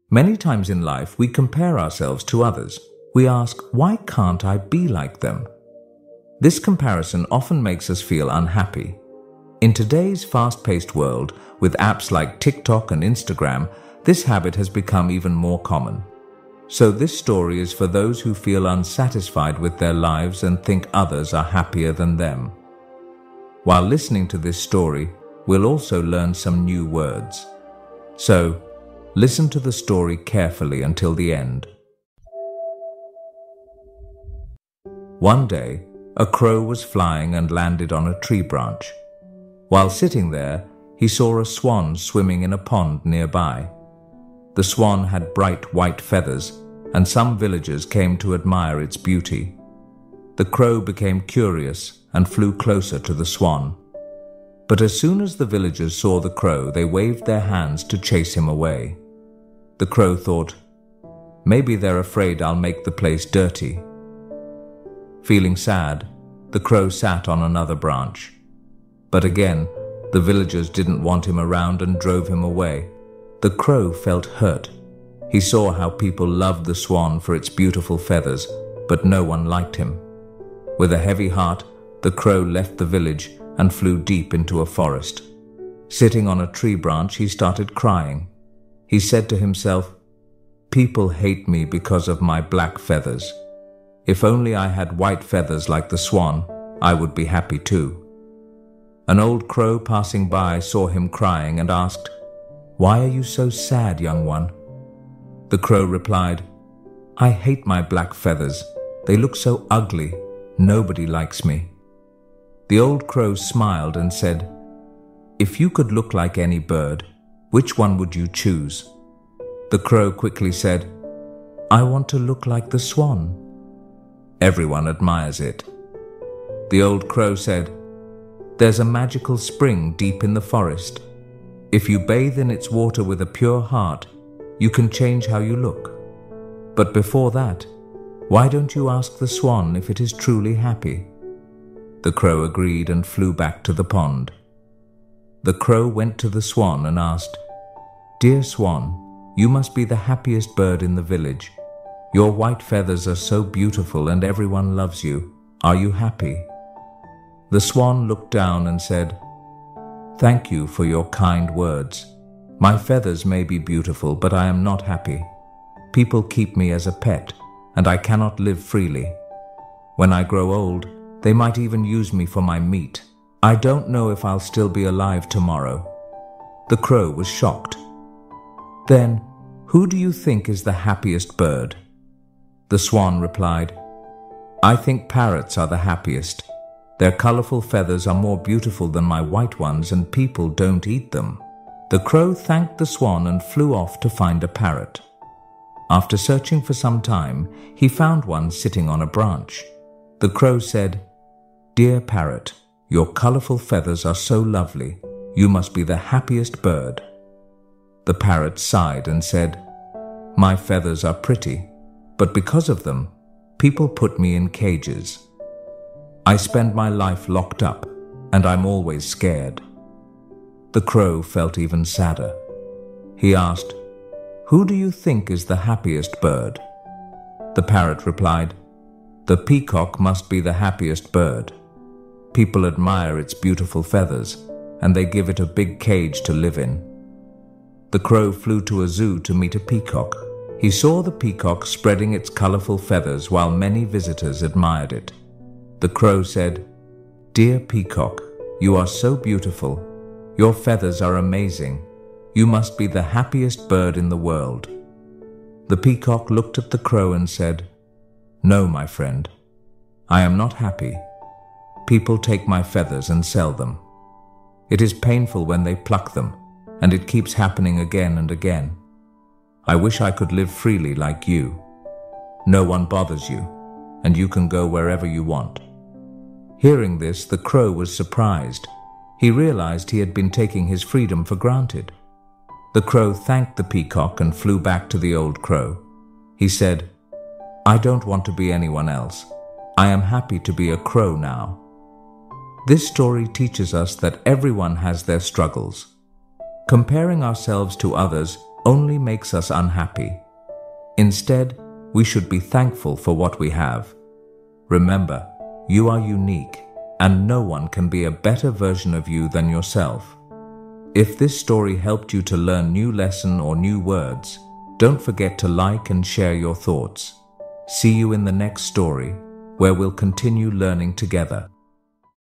Many times in life, we compare ourselves to others. We ask, why can't I be like them? This comparison often makes us feel unhappy. In today's fast-paced world, with apps like TikTok and Instagram, this habit has become even more common. So this story is for those who feel unsatisfied with their lives and think others are happier than them. While listening to this story, we'll also learn some new words. So, listen to the story carefully until the end. One day, a crow was flying and landed on a tree branch. While sitting there, he saw a swan swimming in a pond nearby. The swan had bright white feathers, and some villagers came to admire its beauty. The crow became curious and flew closer to the swan. But as soon as the villagers saw the crow, they waved their hands to chase him away. The crow thought, maybe they're afraid I'll make the place dirty. Feeling sad, the crow sat on another branch. But again, the villagers didn't want him around and drove him away. The crow felt hurt. He saw how people loved the swan for its beautiful feathers, but no one liked him. With a heavy heart, the crow left the village and flew deep into a forest. Sitting on a tree branch, he started crying. He said to himself, "People hate me because of my black feathers. If only I had white feathers like the swan, I would be happy too." An old crow passing by saw him crying and asked, "Why are you so sad, young one?" The crow replied, "I hate my black feathers. They look so ugly. Nobody likes me." The old crow smiled and said, "If you could look like any bird, which one would you choose?" The crow quickly said, "I want to look like the swan. Everyone admires it." The old crow said, "There's a magical spring deep in the forest. If you bathe in its water with a pure heart, you can change how you look. But before that, why don't you ask the swan if it is truly happy?" The crow agreed and flew back to the pond. The crow went to the swan and asked, "Dear swan, you must be the happiest bird in the village. Your white feathers are so beautiful and everyone loves you. Are you happy?" The swan looked down and said, "Thank you for your kind words. My feathers may be beautiful, but I am not happy. People keep me as a pet, and I cannot live freely. When I grow old, they might even use me for my meat. I don't know if I'll still be alive tomorrow." The crow was shocked. "Then, who do you think is the happiest bird?" The swan replied, "I think parrots are the happiest. Their colorful feathers are more beautiful than my white ones, and people don't eat them." The crow thanked the swan and flew off to find a parrot. After searching for some time, he found one sitting on a branch. The crow said, "Dear parrot, your colorful feathers are so lovely. You must be the happiest bird." The parrot sighed and said, "My feathers are pretty, but because of them, people put me in cages. I spend my life locked up, and I'm always scared." The crow felt even sadder. He asked, "Who do you think is the happiest bird?" The parrot replied, "The peacock must be the happiest bird. People admire its beautiful feathers, and they give it a big cage to live in." The crow flew to a zoo to meet a peacock. He saw the peacock spreading its colorful feathers while many visitors admired it. The crow said, "Dear peacock, you are so beautiful. Your feathers are amazing. You must be the happiest bird in the world." The peacock looked at the crow and said, "No, my friend. I am not happy. People take my feathers and sell them. It is painful when they pluck them, and it keeps happening again and again. I wish I could live freely like you. No one bothers you, and you can go wherever you want." Hearing this, the crow was surprised. He realized he had been taking his freedom for granted. The crow thanked the peacock and flew back to the old crow. He said, "I don't want to be anyone else. I am happy to be a crow now." This story teaches us that everyone has their struggles. Comparing ourselves to others only makes us unhappy. Instead, we should be thankful for what we have. Remember, you are unique, and no one can be a better version of you than yourself. If this story helped you to learn new lesson or new words, don't forget to like and share your thoughts. See you in the next story, where we'll continue learning together.